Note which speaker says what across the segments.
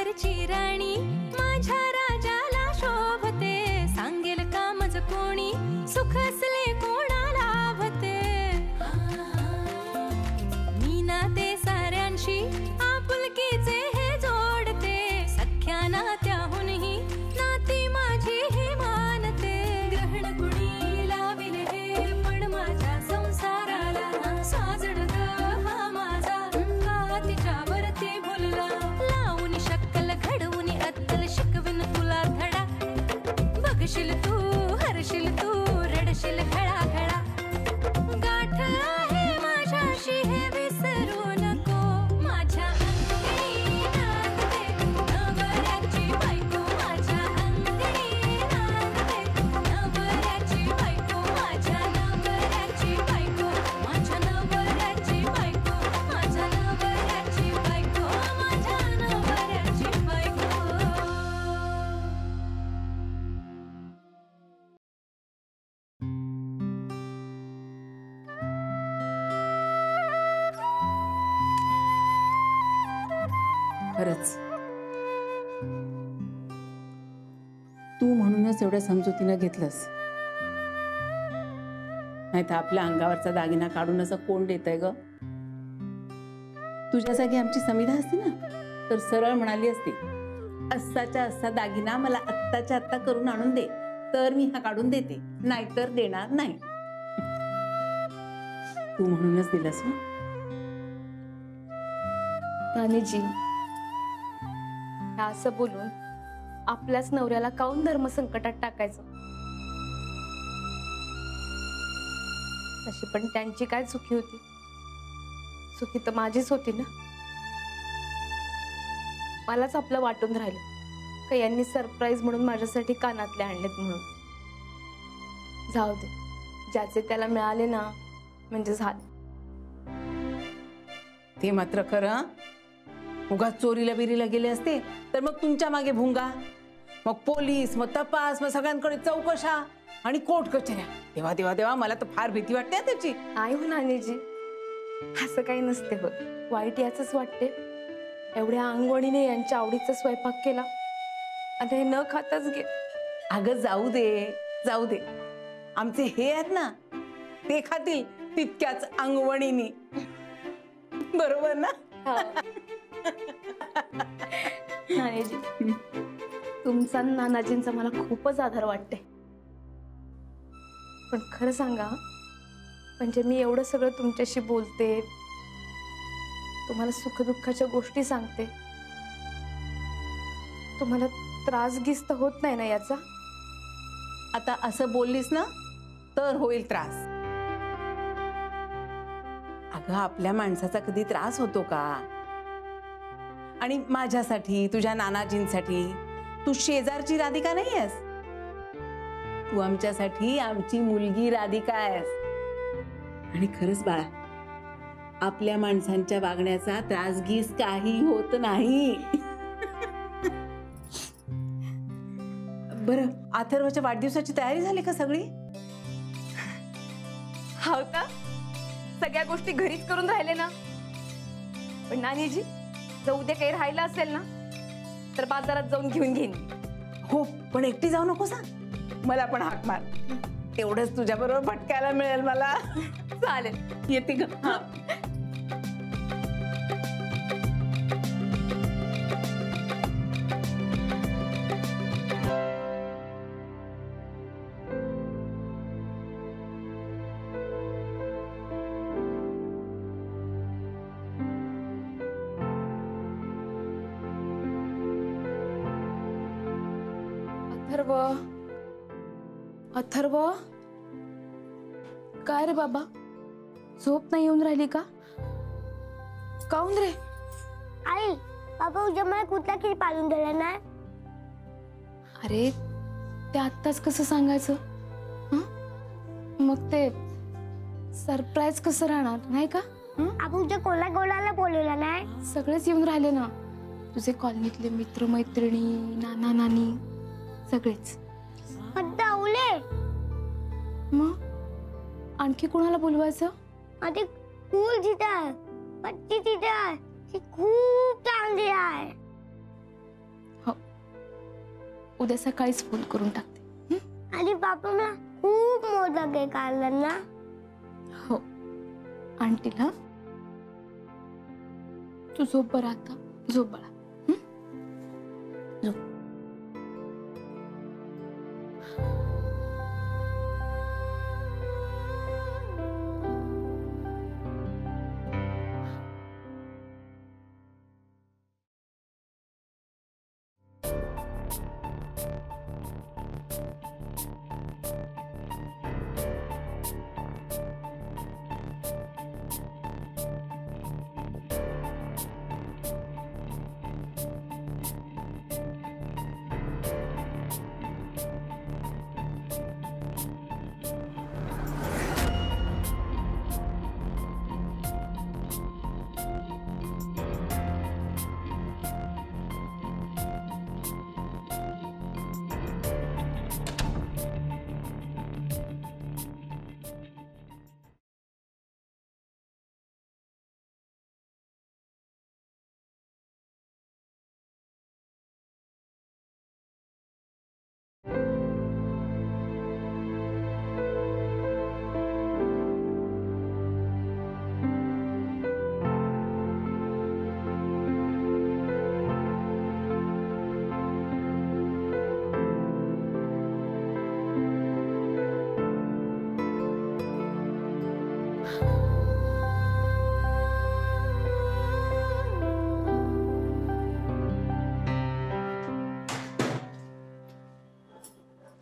Speaker 1: घरची राणी माझ्या राजाला शोभते, सांगेल कामच कोणी सुख असले कोणाला लाभते। मी नाते साऱ्यांशी आपुलकीचे हे जोडते, सख्या नात्याहूनही नाती माझी हे मानते। ग्रहण कुणी लाविल हे पण माझ्या संसाराला, साजड हा माझा का तिच्यावरती भुलला। लावून शक्कल घडवून अक्कल शिकविन तुला धडा, बघशील तू हरशील तू रडशील घळा घळा। गाठ आहे माझ्याशी हे विसरू नको, माझ्या अंगणी नांदते नवऱ्याची बायको, माझ्या अंगणी नांदते नवऱ्याची बायको, माझ्या नवऱ्याची बायको, माझ्या नवऱ्याची बायको, माझ्या नवऱ्याची बायको, माझ्या नवऱ्याची बायको।
Speaker 2: खरंच तू म्हणूनच एवढ्या समजुतीनं घेतलंस, नाही तर आपल्या अंगावरचा दागिना काढून असं कोण देतंय ग? तुझ्या जागी आमची समिधा असती ना तर सरळ म्हणाली असती, अस्साच्या अस्सा दागिना मला आत्ताच्या आत्ता करून आणून दे, तर मी हा काढून देते, नाहीतर देणार नाही। तू म्हणूनच दिलंस ना?
Speaker 3: नानीजी, असं बोलून आपल्याच नवऱ्याला काऊन धर्म संकटात टाकायचं? तशी पण त्यांची काय चुकी होती? चुकी तर माझीच होती ना। मलाच आपलं वाटून राहिलं का यांनी सरप्राईज म्हणून माझ्यासाठी कानातले आणलेत म्हणून। जाऊ दे, ज्याचे त्याला मिळाले ना म्हणजे झाले।
Speaker 2: ते मात्र खरं, उगाच चोरीला बिरीला गेले असते तर मग तुमच्या मागे भुंगा, मग पोलीस, मग तपास, मग सगळ्यांकडे चौकशा आणि कोर्ट कचऱ्या। देवा देवा देवा, मला तर फार भीती वाटते त्याची।
Speaker 3: नाही हो नानीजी, असं काही नसते होत, वाईट याच वाटते। एवढ्या अंगवणीने यांच्या आवडीचा स्वयंपाक केला आणि न खाताच गे।
Speaker 2: अगं जाऊ दे जाऊ दे, आमचे हे आहेत ना ते खातील तितक्याच अंगवणीनी, बरोबर ना?
Speaker 3: नानीजी, तुमचा नानाजींचा मला खूपच आधार वाटते। पण खरं सांगा, म्हणजे मी एवढं सगळं तुमच्याशी बोलते, तुम्हाला सुखदुःखाच्या गोष्टी सांगते, तुम्हाला त्रास गिस्त होत नाही ना याचा?
Speaker 2: आता असं बोललीस ना तर होईल त्रास। अगं आपल्या माणसाचा कधी त्रास होतो का? आणि माझ्यासाठी, तुझ्या नानाजींसाठी तू शेजारची राधिका नाही आहेस, तू आमच्यासाठी आमची मुलगी राधिका आहेस। आणि खरंच बाळा, आपल्या माणसांच्या वागण्याचा त्रासगीस काही होत नाही। बरं, अथर्वच्या वाढदिवसाची तयारी झाली का सगळी?
Speaker 3: हा का, सगळ्या गोष्टी घरीच करून राहिले ना। पण नानीजी, जर उद्या काही राहिलं असेल ना तर बाजारात जाऊन घेऊन घेईन।
Speaker 2: हो, पण एकटी जाऊ नको सांग, मला पण हाक मार, तेवढंच तुझ्या बरोबर भटकायला मिळेल मला।
Speaker 3: चालेल,
Speaker 2: येते ग। हा,
Speaker 3: अथर्व, अथर्व, काय रे बाबा, झोप नाही येऊन राहिली का? काऊन रे?
Speaker 4: आई, बाबा उद्या मला कुठला खेळ पाळून दिला ना?
Speaker 3: अरे ते आत्ताच कसं सांगायचं? मग ते सरप्राईज कसं राहणार नाही का?
Speaker 4: आपण उद्या कोणाला बोलवलं नाही?
Speaker 3: सगळेच येऊन राहिले ना, तुझे कॉलनीतले मित्र मैत्रिणी, नाना नानी, सगळेच।
Speaker 4: दावले
Speaker 3: मग आणखी कोणाला बोलवायचं?
Speaker 4: अरे कूल जिथं, पट्टी तिथं, ती खूप चांगली आहे।
Speaker 3: उद्या सकाळीच फोन करून टाकते.
Speaker 4: आणि बाबा मला खूप मोदक आहे आणलं ना.
Speaker 3: हो आणतील. हा तू झोप बरं आता. झोप बाळा. झोप.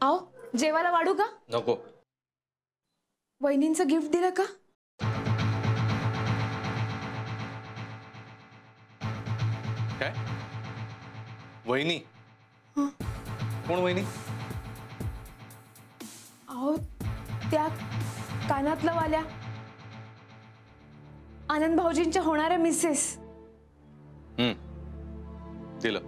Speaker 3: आओ जेवायला वाढू का?
Speaker 5: नको.
Speaker 3: वहिनींचं गिफ्ट दिलं का?
Speaker 5: काय? वहिनी? कोण वहिनी?
Speaker 3: अहो त्या कानातलं वाल्या आनंद भाऊजींच्या होणाऱ्या मिसेस.
Speaker 5: दिलं.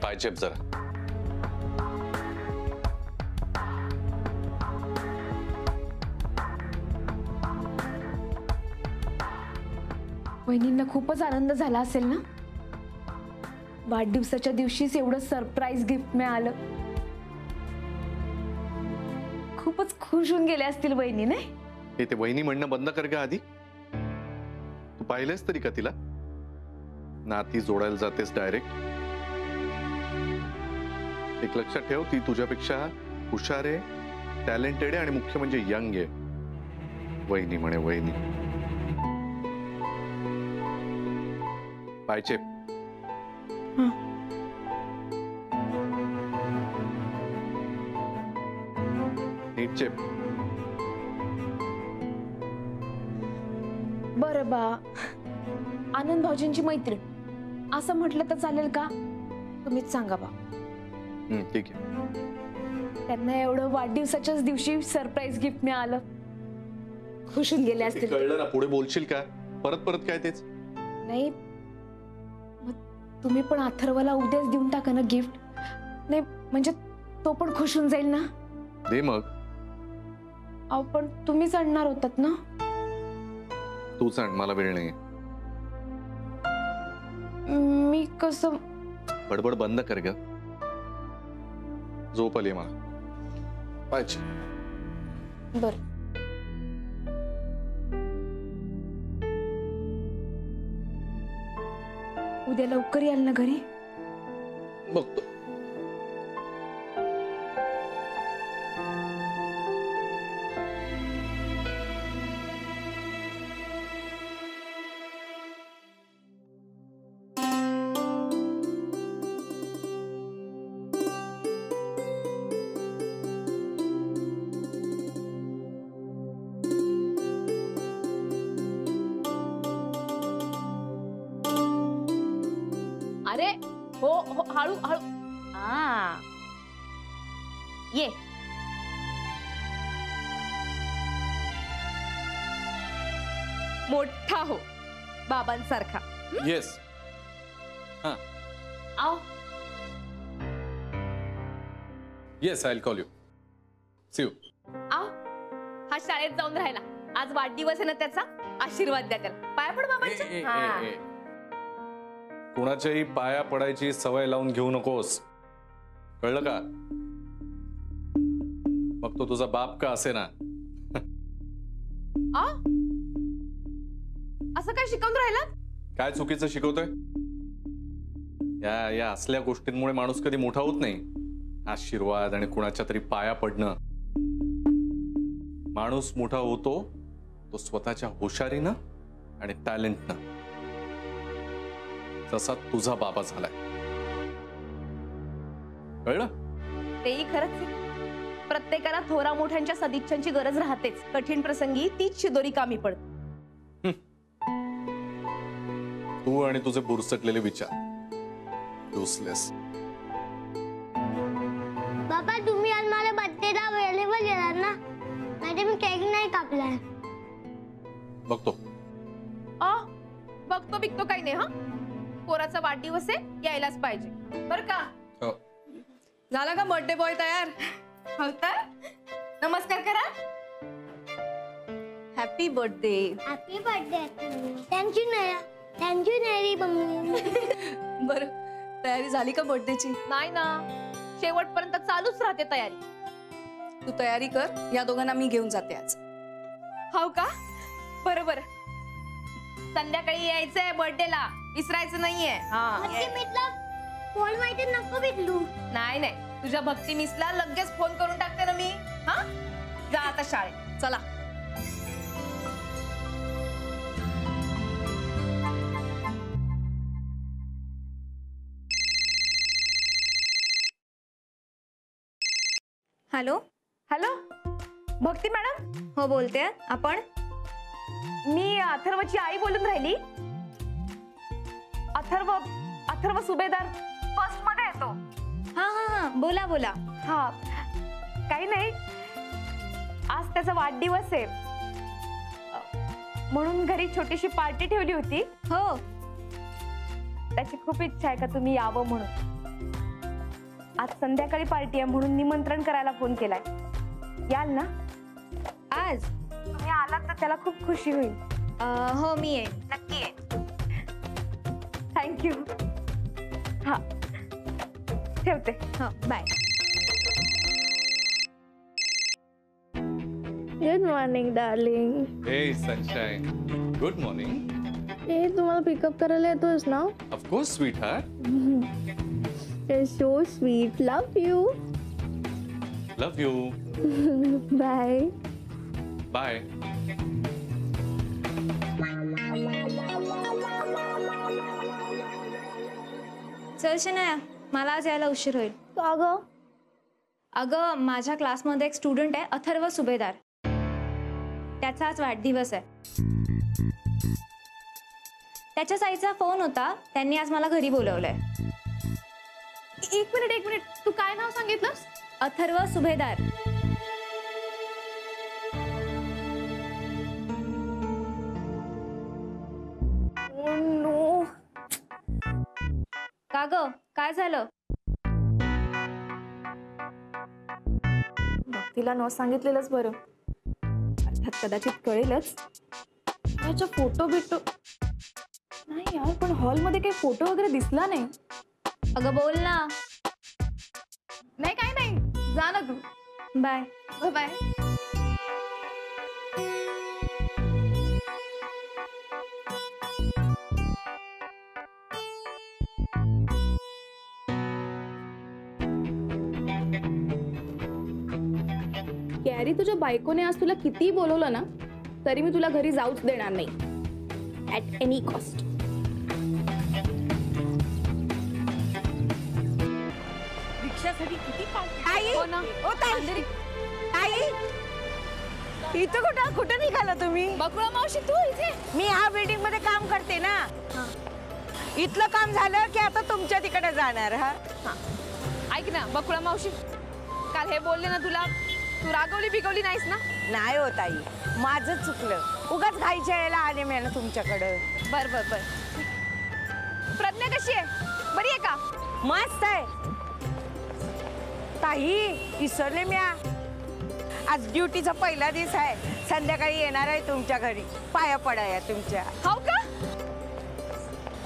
Speaker 5: पाय चेप जरा.
Speaker 3: वहिनींना खूपच आनंद झाला असेल ना. वाढदिवसाच्या दिवशीच एवढं सरप्राईज गिफ्ट मिळालं. खूपच खुश होऊन गेले असतील वहिनी. नाही
Speaker 5: ते वहिनी म्हणणं बंद कर का आधी. तू पाहिलेस तरी का तिला? नाती जोडायला जातेस डायरेक्ट. एक लक्षात ठेव, ती तुझ्यापेक्षा हुशार आहे, टॅलेंटेड आहे आणि मुख्य म्हणजे यंग आहे. वहिनी म्हणे वहिनी. पायचेप. नीट चेप.
Speaker 3: बरं बा. आनंद भाऊजींची मैत्रीण असं म्हटलं तर चालेल का? तुम्हीच सांगा बा.
Speaker 5: ठीक आहे.
Speaker 3: त्यांना एवढं वाढदिवसाच्याच दिवशी सरप्राईज गिफ्ट मिळालं. खुश होऊन गेले असतील.
Speaker 5: कळलं ना. पुढे बोलशील का? परत परत काय तेच?
Speaker 3: नाही मग तुम्ही पण अथर्वला उद्याच देऊन टाका ना गिफ्ट. नाही म्हणजे तो पण खुश होऊन जाईल ना.
Speaker 5: दे मग.
Speaker 3: अहो पण तुम्हीच आणणार होतात ना.
Speaker 5: तूच आण, मला वेळ नाही.
Speaker 3: मी कसं.
Speaker 5: बडबड बंद कर ग. झोप आली मला. पाहिजे.
Speaker 3: बर. उद्या लवकर याल ना घरी.
Speaker 5: बघतो.
Speaker 3: अरे हो हो हळू हळू. ये.
Speaker 6: मोठा हो बाबांसारखा.
Speaker 5: येस.
Speaker 3: आओ.
Speaker 5: Yes, I will call you. See you.
Speaker 6: आओ. हा शाळेत जाऊन राहिला. आज वाढदिवस आहे ना त्याचा. आशीर्वाद द्या त्याला. पाया पड बाबांच्या.
Speaker 5: कुणाच्याही पाया पडायची सवय लावून घेऊ नकोस, कळलं का? मग तो तुझा बाप का असे ना.
Speaker 6: असं काय शिकवून राहिला?
Speaker 5: काय चुकीचं शिकवतोय? या असल्या गोष्टींमुळे माणूस कधी मोठा होत नाही. आशीर्वाद आणि कुणाच्या तरी पाया पडणं. माणूस मोठा होतो तो स्वतःच्या हुशारीनं आणि टॅलेंटनं, जसा तुझा बाबा झालाय. कळलं?
Speaker 6: तेही खरंच आहे. प्रत्येकाला थोरा मोठ्यांच्या सदिच्छांची गरज राहतेच. कठीण प्रसंगी तीच शिदोरी कामी पडते.
Speaker 5: तू आणि तुझे बुरसटलेले विचार, युजलेस.
Speaker 4: बाबा तुम्ही आज माझ्या बर्थडेला अवेलेबल येणार ना? नाही मी केक नाही कापलाय.
Speaker 5: बघतो.
Speaker 6: बघतो बिकतो काही नाही. हा, पोराचा वाढदिवस आहे, यायलाच पाहिजे बर का?
Speaker 3: झाला का बर्थडे बॉय तयार?
Speaker 6: हो तर नमस्कार करा.
Speaker 3: Happy birthday.
Speaker 4: Happy birthday. Thank you नाही मम्मी.
Speaker 3: बरं, तयारी झाली का बर्थडेची?
Speaker 6: नाही ना, शेवटपर्यंत चालूच राहते तयारी.
Speaker 3: तू तयारी कर, या दोघांना मी घेऊन जाते आज.
Speaker 6: हो का? बरोबर. संध्याकाळी यायचंय बर्थडेला, विसरायचं नाहीये.
Speaker 4: फोन माहिती नको भेटलू.
Speaker 6: नाही नाही, तुझ्या भक्ती मिसला लगेच फोन करून टाकते ना मी. हा, जा आता शाळेत.
Speaker 3: चला.
Speaker 7: हॅलो.
Speaker 6: हॅलो, भक्ती मॅडम?
Speaker 7: हो बोलते. आपण?
Speaker 6: मी अथर्वची आई बोलून राहिली. अथर्व सुभेदार फर्स्ट मध्ये येतो.
Speaker 7: हा हा हा, बोला बोला.
Speaker 6: हा, काही नाही, आज त्याचा वाढदिवस आहे म्हणून घरी छोटीशी पार्टी ठेवली होती.
Speaker 7: हो,
Speaker 6: त्याची खूप इच्छा आहे का तुम्ही यावं म्हणून. आज संध्याकाळी पार्टी आहे म्हणून निमंत्रण करायला फोन केलाय. याल ना?
Speaker 7: आज?
Speaker 6: तुम्ही आलात तर त्याला खूप खुशी होईल.
Speaker 7: हो मी येईन.
Speaker 6: नक्की आहे. थँक्यू. हा, ठेवते.
Speaker 7: हो, bye.
Speaker 3: Good morning darling.
Speaker 5: Hey sunshine, good morning.
Speaker 3: हे तुम्हाला पिकअप करायला येतोस ना?
Speaker 5: Of course sweetheart.
Speaker 3: So sweet. Love you.
Speaker 5: Love you.
Speaker 3: Bye.
Speaker 5: Bye.
Speaker 7: चल शनाया, मला आज यायला उशीर होईल.
Speaker 3: का गं?
Speaker 7: अगं, माझ्या क्लासमध्ये एक स्टुडंट आहे अथर्व सुभेदार. त्याचा आज वाढदिवस आहे. त्याच्याच आईचा फोन होता, त्यांनी आज मला घरी बोलवलंय.
Speaker 6: एक मिनिट, तू काय नाव सांगितलंस?
Speaker 7: अथर्व सुभेदार. का ग, काय झालं?
Speaker 3: भक्तीला न सांगितलेलंच बरं. अर्थात कदाचित कळेलच. त्याचा फोटो बिटो नाही यार, पण हॉलमध्ये काही फोटो वगैरे दिसला नाही.
Speaker 7: अगं बोल ना.
Speaker 6: नाही, काय नाही, जा ना तू.
Speaker 7: बाय.
Speaker 6: Bye bye.
Speaker 3: कॅरी, तुझ्या बायकोने आज तुला कितीही बोलवलं ना तरी मी तुला घरी जाऊच देणार नाही. At any cost.
Speaker 2: रिक्षासाठी किती इथं कुठं निघाला तुम्ही?
Speaker 6: बकुळा मावशी, तू इथे?
Speaker 2: मी ह्या बिल्डिंग मध्ये काम करते ना. इथलं काम झालं की आता तुमच्या तिकडे जाणार. हा,
Speaker 6: ऐक ना बकुळा मावशी, काल हे बोलले ना तुला, तू रागवली बिगवली नाहीस ना?
Speaker 2: नाही होत आई, माझं चुकलं. उगाच घाईच्या यायला आले मी ना तुमच्याकडं.
Speaker 6: बर बर बर. प्रज्ञा कशी आहे? बरी आहे का?
Speaker 2: मस्त आहे ताई. विसरले मी, आज ड्युटीचा पहिला दिवस आहे. संध्याकाळी येणार आहे तुमच्या घरी पाया पडाया तुमच्या.
Speaker 6: हो का?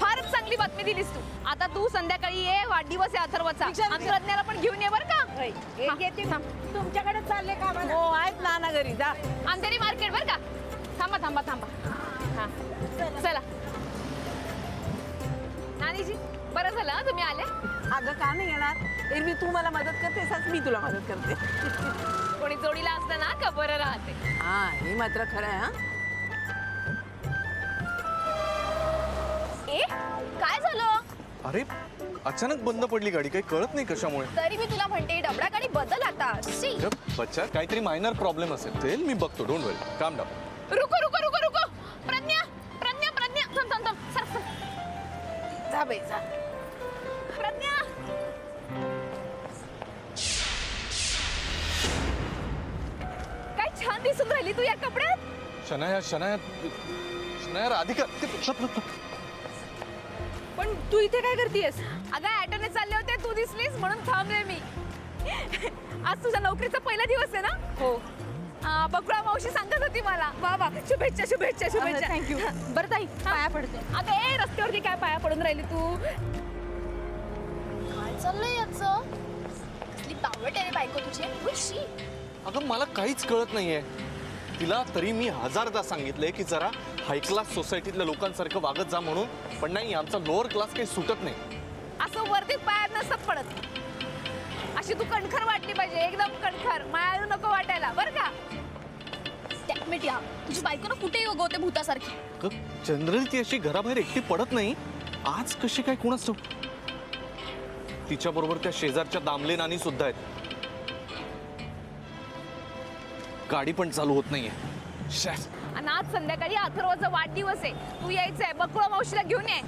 Speaker 6: फारच चांगली बातमी दिलीस तू. आता तू संध्याकाळी ये, वाढदिवस आहे अथर्वचा. अंतरज्ञाला पण घेऊन ये बर का.
Speaker 2: तुमच्याकडे चालले का? हो आहेत नाना घरी. जा
Speaker 6: अंधेरी मार्केट बर का. थांबा थांबा थांबा. हा चला नानीजी, बरं झालं हं तुम्ही आले.
Speaker 2: अगं का नाही येणार? एरवी तू मला मदत करते, तसंच मी तुला मदत करते.
Speaker 6: कोणी जोडीला असतं ना का बरं राहते.
Speaker 2: हा हे मात्र खरं आहे. हा
Speaker 6: ए काय झालं?
Speaker 5: अरे अचानक बंद पडली गाडी, काही कळत नाही कशामुळे.
Speaker 6: तरी मी तुला म्हणते डबडा गाडी बदल आता. शी.
Speaker 5: बच्चा काहीतरी मायनर प्रॉब्लेम असेल ते मी बघतो. डोंट वरी, काम डाऊन.
Speaker 6: रुको रुको रुको रुको. प्रज्ञा प्रज्ञा प्रज्ञा थांब थांब थांब. Sir sir. जा बाई जा. प्रज्ञा काय छान दिसून राहिली तू या कपड्यात.
Speaker 5: शनाया शनाया शनाया राधिका
Speaker 6: पण तू इथे काय करतेस? अगं ऍटोने चालले होते, तू दिसलीस म्हणून थांबले मी. आज तुझा नोकरीचा पहिला दिवस आहे ना? हो. बकुळा मावशी सांगत होती मला. वा वा, शुभेच्छा शुभेच्छा शुभेच्छा. थँक्यू. बरं ताई पाया पडते. अगं ए रस्त्यावरती काय पाया पडून राहिली तू?
Speaker 3: काय चाललंय याचं? कसली बावट आहे रे बायको तुझी. खुशी.
Speaker 5: अगं मला काहीच कळत नाहीये. तिला तरी मी 1000दा सांगितलंय की जरा हाय क्लास सोसायटीतल्या लोकांसारखं वागत जा म्हणून, पण नाही, आमचा लोअर क्लास काही सुटत नाही.
Speaker 6: असं वरती पायात नसतात पडत. अशी तू कणखर वाटली पाहिजे, एकदम कणखर. मायाळू नको वाटायला बरं का.
Speaker 3: मीडिया तुझी बायको ना कुठेही उगवते भूतासारखी.
Speaker 5: जनरली ती अशी घराबाहेर एकटी पडत नाही. आज कशी काय कोणाच ठाऊक. तिच्या बरोबर त्या शेजारच्या दामले नानी सुद्धा आहेत. गाडी पण चालू होत नाहीये.
Speaker 6: आणि आज संध्याकाळी अथर्वचा वाढदिवस आहे. तू यायचंय, बकुळा मावशीला घेऊन ये.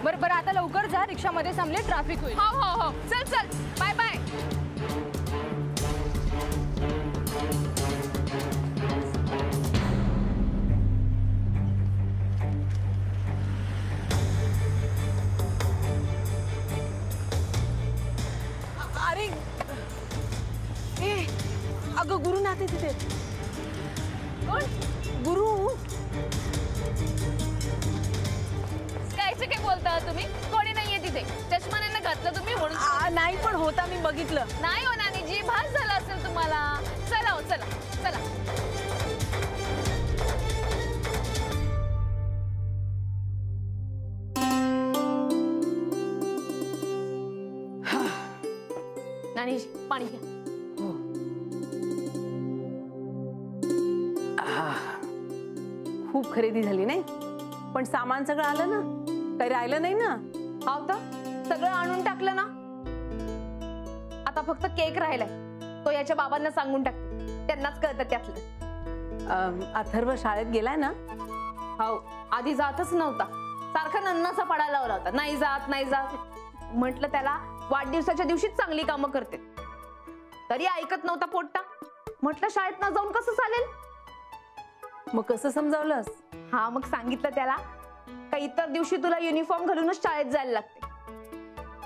Speaker 6: बरं बरं आता लवकर जा, रिक्षामध्ये थांबले, ट्रॅफिक होईल. हो हो हो. चल चल बाय बाय.
Speaker 2: अरे ए अगं गुरु नाते तिथे.
Speaker 6: कोण?
Speaker 2: गुरु.
Speaker 6: कायचे काय बोलता तुम्ही? कोणी नाहीये तिथे. चष्मा नाही ना घातला तुम्ही म्हणून.
Speaker 2: नाही पण होता, मी बघितलं.
Speaker 6: नाही हो नानीजी, भास झाला असेल तुम्हाला. चला हो चला चला. नानीजी पाणी घ्या.
Speaker 2: खूप खरेदी झाली नाही, पण सामान सगळं आलं ना? काही राहिलं नाही ना?
Speaker 6: हा होता सगळं आणून टाकलं ना. आता फक्त केक राहिलाय, तो याच्या बाबांना सांगून टाकते, त्यांनाच कळतं त्यातलं.
Speaker 2: अथर्व शाळेत गेलाय ना?
Speaker 6: हो, आधी जातच नव्हता. सारखा नन्नाचा पडायला लावला होता. नाही जात नाही जात. म्हटलं त्याला वाढदिवसाच्या दिवशीच चांगली कामं करते, तरी ऐकत नव्हता पोट्टा. म्हटलं शाळेत न जाऊन कसं चालेल.
Speaker 2: मग कसं समजावलंस?
Speaker 6: हा मग सांगितलं त्याला का इतर दिवशी तुला युनिफॉर्म घालूनच शाळेत जायला लागते.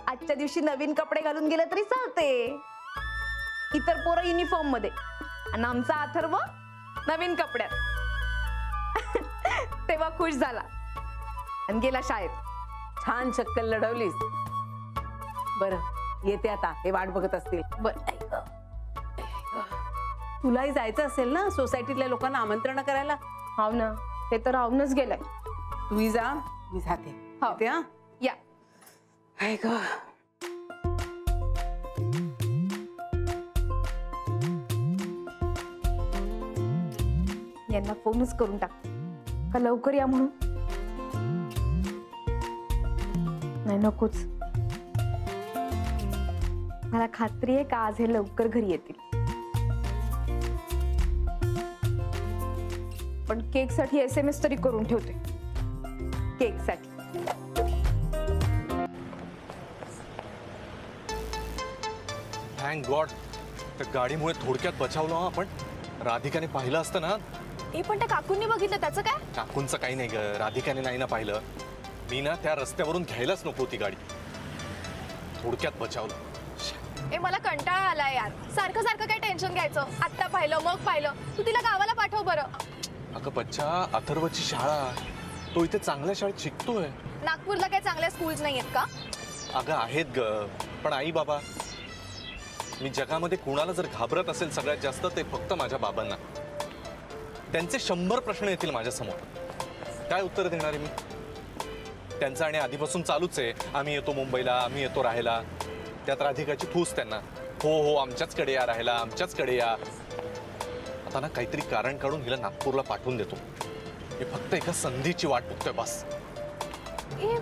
Speaker 6: आजच्या दिवशी नवीन कपडे घालून गेलं तरी चालते. इतर पोरं युनिफॉर्म मध्ये आणि आमचा अथर्व नवीन कपड्यात. तेव्हा खुश झाला आणि गेला शाळेत.
Speaker 2: छान शक्कल लढवलीस. बरं येते आता, हे वाट बघत असतील.
Speaker 6: बरं
Speaker 2: तुलाही जायचं असेल ना सोसायटीतल्या लोकांना आमंत्रण करायला?
Speaker 6: हाव ना, ते तर राहूनच गेलाय.
Speaker 2: तुम्ही जा, मी जाते.
Speaker 6: हो.
Speaker 2: येते हा.
Speaker 6: या.
Speaker 2: हाय ग.
Speaker 6: यांना फोनच करून टाक का लवकर या म्हणून. नाही नकोच. मला खात्री आहे का आज हे लवकर घरी येतील. पण केक साठी SMS तरी करून ठेवते. केक साठी.
Speaker 5: थँक गॉड, त्या गाडीमुळे थोडक्यात बचावलो आपण. राधिकाने पाहिलं असतं ना.
Speaker 6: हे पण त्या काकूंनी बघितलं, त्याचं काय?
Speaker 5: काकूंचं काही नाही ग, राधिकाने नाही ना पाहिलं. मी ना त्या रस्त्यावरून घ्यायलाच नको ती गाडी. थोडक्यात बचावलं.
Speaker 3: ए मला कंटाळा आलाय यार. सारखं सारखं काय टेन्शन घ्यायचं. आत्ता पाहिलं मग पाहिलं. तू तिला गावाला पाठव बरं.
Speaker 5: अगं बच्चा, अथर्वची शाळा, तो इथे चांगल्या शाळेत शिकतोय.
Speaker 6: नागपूरला काही चांगल्या स्कूल्स नाही आहेत का?
Speaker 5: अगं आहेत ग, पण आई बाबा, मी जगामध्ये कुणाला जर घाबरत असेल सगळ्यात जास्त ते फक्त माझ्या बाबांना. त्यांचे 100 प्रश्न येतील माझ्या समोर, काय उत्तर देणार आहे मी? त्यांचं आणि आधीपासून चालूच आहे, आम्ही येतो मुंबईला, आम्ही येतो राहायला. त्यात राधिकाची फूस त्यांना, हो हो आमच्याचकडे या राहायला, आमच्याचकडे या. आता ना काहीतरी कारण काढून हिला नागपूरला पाठवून देतो. मी फक्त एका संधीची वाट बघतोय बस.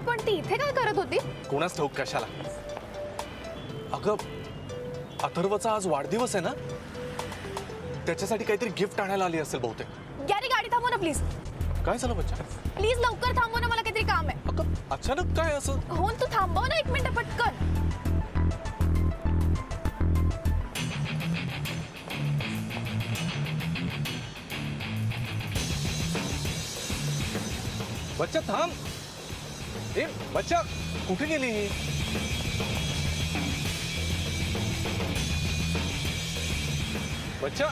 Speaker 6: पण ती इथे काय करत होती?
Speaker 5: कोणाच ठाऊक कशाला. अगं अथर्वचा आज वाढदिवस आहे ना, त्याच्यासाठी काहीतरी गिफ्ट आणायला आली असेल बहुतेक.
Speaker 6: यारी गाडी थांबव ना प्लीज.
Speaker 5: काय झालं बच्चा?
Speaker 6: प्लीज लवकर थांबव ना, मला काहीतरी काम आहे.
Speaker 5: अगं अचानक काय असं?
Speaker 6: हो तू थांबव ना 1 मिनिट पटकन.
Speaker 5: बच्चा थांब. ए बच्चा कुठे गेली? बच्चा